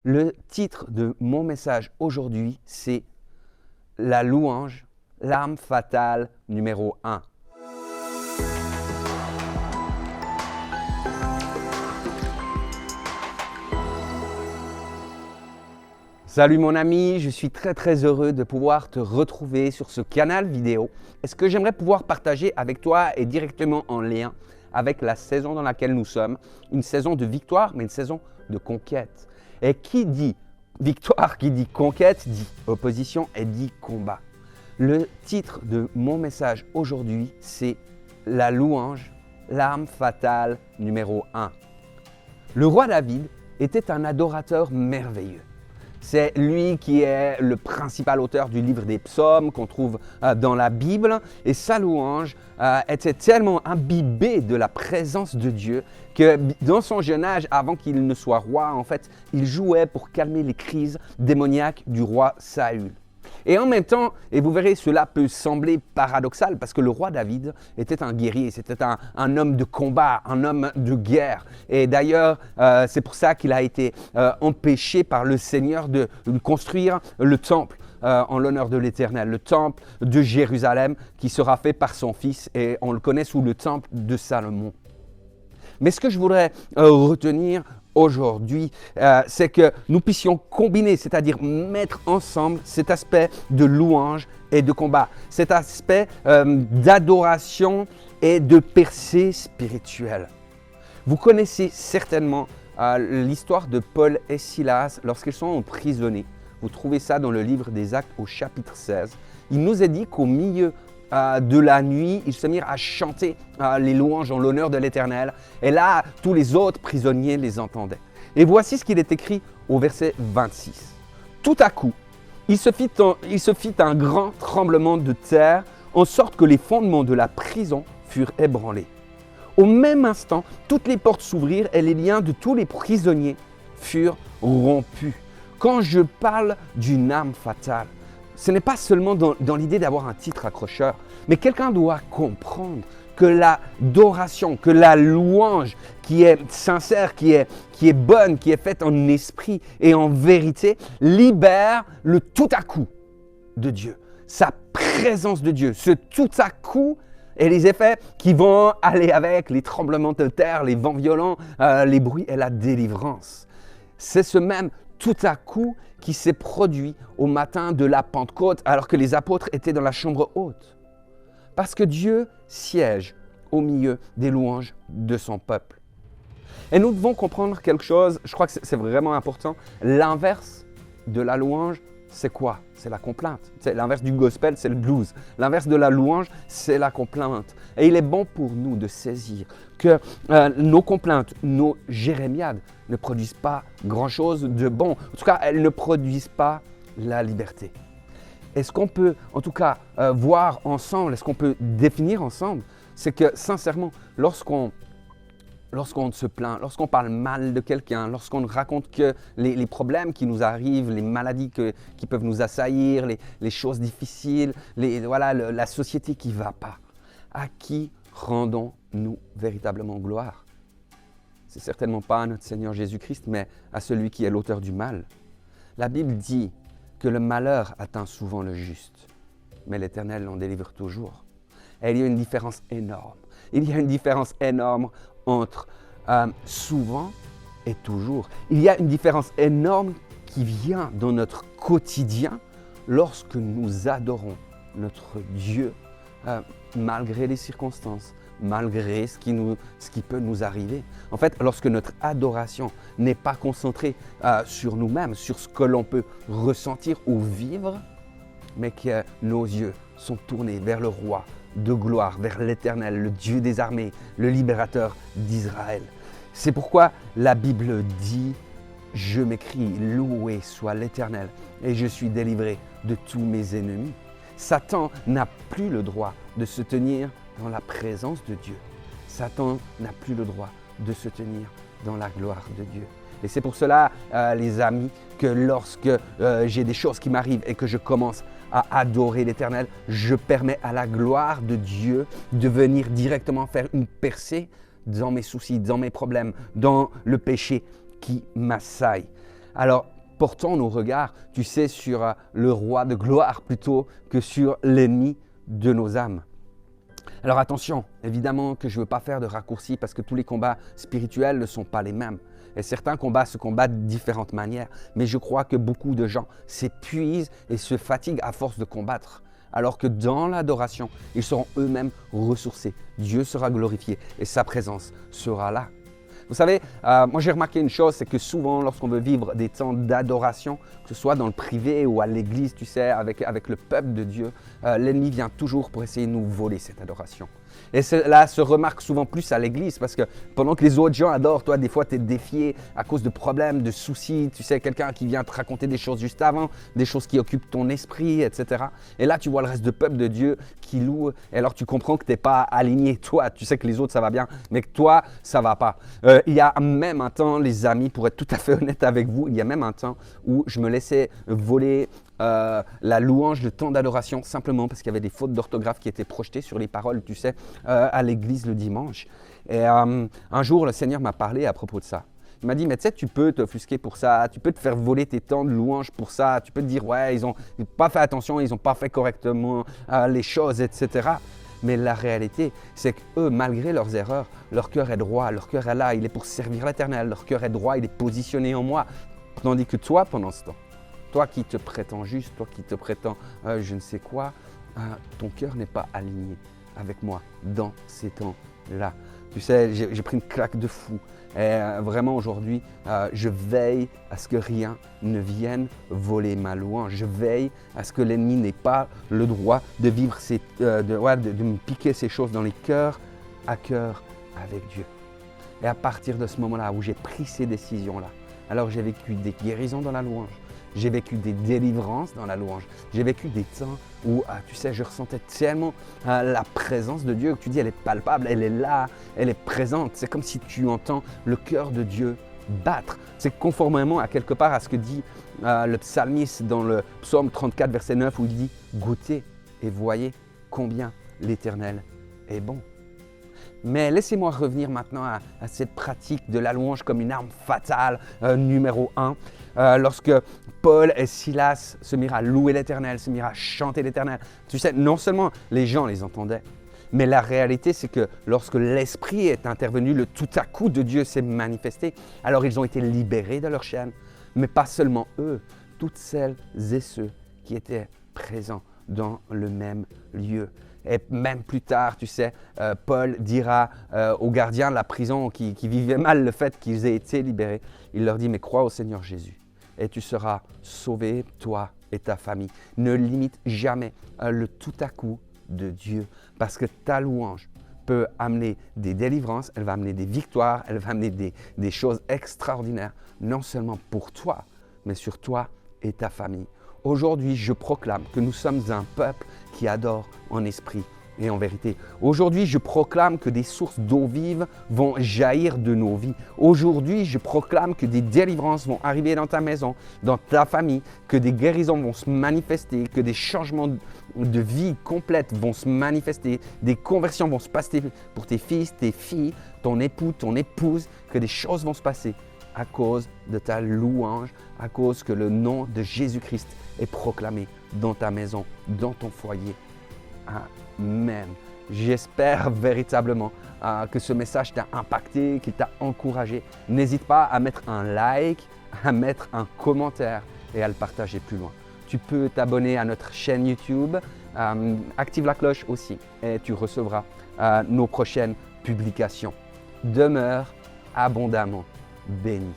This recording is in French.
Le titre de mon message aujourd'hui, c'est la louange, l'arme fatale numéro 1. Salut mon ami, je suis très heureux de pouvoir te retrouver sur ce canal vidéo. Et ce que j'aimerais pouvoir partager avec toi est directement en lien avec la saison dans laquelle nous sommes. Une saison de victoire, mais une saison de conquête. Et qui dit victoire, qui dit conquête, dit opposition et dit combat. Le titre de mon message aujourd'hui, c'est la louange, l'arme fatale numéro 1. Le roi David était un adorateur merveilleux. C'est lui qui est le principal auteur du livre des psaumes qu'on trouve dans la Bible. Et sa louange était tellement imbibée de la présence de Dieu que dans son jeune âge, avant qu'il ne soit roi, en fait, il jouait pour calmer les crises démoniaques du roi Saül. Et en même temps, et vous verrez, cela peut sembler paradoxal parce que le roi David était un guerrier, c'était un homme de combat, un homme de guerre. Et d'ailleurs, c'est pour ça qu'il a été empêché par le Seigneur de construire le temple en l'honneur de l'Éternel, le temple de Jérusalem qui sera fait par son fils et on le connaît sous le temple de Salomon. Mais ce que je voudrais retenir aujourd'hui, c'est que nous puissions combiner, c'est-à-dire mettre ensemble cet aspect de louange et de combat, cet aspect d'adoration et de percée spirituelle. Vous connaissez certainement l'histoire de Paul et Silas lorsqu'ils sont emprisonnés. Vous trouvez ça dans le livre des Actes au chapitre 16. Il nous est dit qu'au milieu de la nuit, ils se mirent à chanter les louanges en l'honneur de l'Éternel. Et là, tous les autres prisonniers les entendaient. Et voici ce qu'il est écrit au verset 26. Tout à coup, il se fit un grand tremblement de terre, en sorte que les fondements de la prison furent ébranlés. Au même instant, toutes les portes s'ouvrirent et les liens de tous les prisonniers furent rompus. Quand je parle d'une arme fatale, ce n'est pas seulement dans l'idée d'avoir un titre accrocheur, mais quelqu'un doit comprendre que l'adoration, que la louange qui est sincère, qui est bonne, qui est faite en esprit et en vérité, libère le tout à coup de Dieu, sa présence de Dieu, ce tout à coup et les effets qui vont aller avec les tremblements de terre, les vents violents, les bruits et la délivrance. C'est ce même tout à coup qui s'est produit au matin de la Pentecôte alors que les apôtres étaient dans la chambre haute. Parce que Dieu siège au milieu des louanges de son peuple. Et nous devons comprendre quelque chose, je crois que c'est vraiment important. L'inverse de la louange, c'est quoi? C'est la complainte. L'inverse du gospel, c'est le blues. L'inverse de la louange, c'est la complainte. Et il est bon pour nous de saisir que nos complaintes, nos jérémiades ne produisent pas grand-chose de bon. En tout cas, elles ne produisent pas la liberté. Et ce qu'on peut, en tout cas, voir ensemble, et ce qu'on peut définir ensemble, c'est que sincèrement, lorsqu'on se plaint, lorsqu'on parle mal de quelqu'un, lorsqu'on raconte que les problèmes qui nous arrivent, les maladies qui peuvent nous assaillir, les choses difficiles, la société qui ne va pas, à qui rendons-nous véritablement gloire? C'est certainement pas à notre Seigneur Jésus-Christ, mais à celui qui est l'auteur du mal. La Bible dit que le malheur atteint souvent le juste, mais l'Éternel l'en délivre toujours. Et il y a une différence énorme. Il y a une différence énorme entre souvent et toujours. Il y a une différence énorme qui vient dans notre quotidien lorsque nous adorons notre Dieu malgré les circonstances, malgré ce qui peut nous arriver. En fait, lorsque notre adoration n'est pas concentrée sur nous-mêmes, sur ce que l'on peut ressentir ou vivre, mais que nos yeux sont tournés vers le roi de gloire, vers l'Éternel, le Dieu des armées, le libérateur d'Israël. C'est pourquoi la Bible dit « Je m'écris, loué soit l'Éternel, et je suis délivré de tous mes ennemis. » Satan n'a plus le droit de se tenir dans la présence de Dieu. Satan n'a plus le droit de se tenir dans la gloire de Dieu. Et c'est pour cela, les amis, que lorsque j'ai des choses qui m'arrivent et que je commence à adorer l'Éternel, je permets à la gloire de Dieu de venir directement faire une percée dans mes soucis, dans mes problèmes, dans le péché qui m'assaille. Alors, portons nos regards, tu sais, sur le roi de gloire plutôt que sur l'ennemi de nos âmes. Alors attention, évidemment que je ne veux pas faire de raccourcis parce que tous les combats spirituels ne sont pas les mêmes. Et certains combats se combattent de différentes manières. Mais je crois que beaucoup de gens s'épuisent et se fatiguent à force de combattre. Alors que dans l'adoration, ils seront eux-mêmes ressourcés. Dieu sera glorifié et sa présence sera là. Vous savez, moi j'ai remarqué une chose, c'est que souvent lorsqu'on veut vivre des temps d'adoration, que ce soit dans le privé ou à l'église, tu sais, avec le peuple de Dieu, l'ennemi vient toujours pour essayer de nous voler cette adoration. Et cela se remarque souvent plus à l'église parce que pendant que les autres gens adorent, toi, des fois, tu es défié à cause de problèmes, de soucis. Tu sais, quelqu'un qui vient te raconter des choses juste avant, des choses qui occupent ton esprit, etc. Et là, tu vois le reste du peuple de Dieu qui loue. Et alors, tu comprends que tu n'es pas aligné. Toi, tu sais que les autres, ça va bien, mais que toi, ça ne va pas. Il y a même un temps, les amis, pour être tout à fait honnête avec vous, il y a même un temps où je me laissais voler la louange, le temps d'adoration, simplement parce qu'il y avait des fautes d'orthographe qui étaient projetées sur les paroles, tu sais, à l'église le dimanche. Et un jour, le Seigneur m'a parlé à propos de ça. Il m'a dit, mais tu sais, tu peux t'offusquer pour ça, tu peux te faire voler tes temps de louange pour ça, tu peux te dire, ouais, ils n'ont pas fait attention, ils n'ont pas fait correctement les choses, etc. Mais la réalité, c'est qu'eux, malgré leurs erreurs, leur cœur est droit, leur cœur est là, il est pour servir l'Éternel, leur cœur est droit, il est positionné en moi. Tandis que toi, pendant ce temps, toi qui te prétends juste, toi qui te prétends je ne sais quoi, ton cœur n'est pas aligné avec moi dans ces temps-là. Tu sais, j'ai pris une claque de fou. Et vraiment aujourd'hui, je veille à ce que rien ne vienne voler ma louange. Je veille à ce que l'ennemi n'ait pas le droit de vivre de me piquer ces choses dans les cœurs à cœur avec Dieu. Et à partir de ce moment-là où j'ai pris ces décisions-là, alors j'ai vécu des guérisons dans la louange. J'ai vécu des délivrances dans la louange. J'ai vécu des temps où, tu sais, je ressentais tellement la présence de Dieu que tu dis, elle est palpable, elle est là, elle est présente. C'est comme si tu entends le cœur de Dieu battre. C'est conformément à quelque part à ce que dit le psalmiste dans le psaume 34, verset 9, où il dit « Goûtez et voyez combien l'Éternel est bon ». Mais laissez-moi revenir maintenant à cette pratique de la louange comme une arme fatale, numéro 1. Lorsque Paul et Silas se mirent à louer l'Éternel, se mirent à chanter l'Éternel, tu sais, non seulement les gens les entendaient, mais la réalité, c'est que lorsque l'Esprit est intervenu, le tout à coup de Dieu s'est manifesté, alors ils ont été libérés de leur chaîne. Mais pas seulement eux, toutes celles et ceux qui étaient présents dans le même lieu. Et même plus tard, tu sais, Paul dira aux gardiens de la prison qui vivaient mal le fait qu'ils aient été libérés, il leur dit « Mais crois au Seigneur Jésus et tu seras sauvé, toi et ta famille. » Ne limite jamais le tout à coup de Dieu parce que ta louange peut amener des délivrances, elle va amener des victoires, elle va amener des choses extraordinaires, non seulement pour toi, mais sur toi et ta famille. Aujourd'hui, je proclame que nous sommes un peuple qui adore en esprit et en vérité. Aujourd'hui, je proclame que des sources d'eau vive vont jaillir de nos vies. Aujourd'hui, je proclame que des délivrances vont arriver dans ta maison, dans ta famille, que des guérisons vont se manifester, que des changements de vie complètes vont se manifester, des conversions vont se passer pour tes fils, tes filles, ton époux, ton épouse, que des choses vont se passer à cause de ta louange, à cause que le nom de Jésus-Christ est proclamé dans ta maison, dans ton foyer. Amen. J'espère véritablement que ce message t'a impacté, qu'il t'a encouragé. N'hésite pas à mettre un like, à mettre un commentaire et à le partager plus loin. Tu peux t'abonner à notre chaîne YouTube, active la cloche aussi et tu recevras nos prochaines publications. Demeure abondamment béni.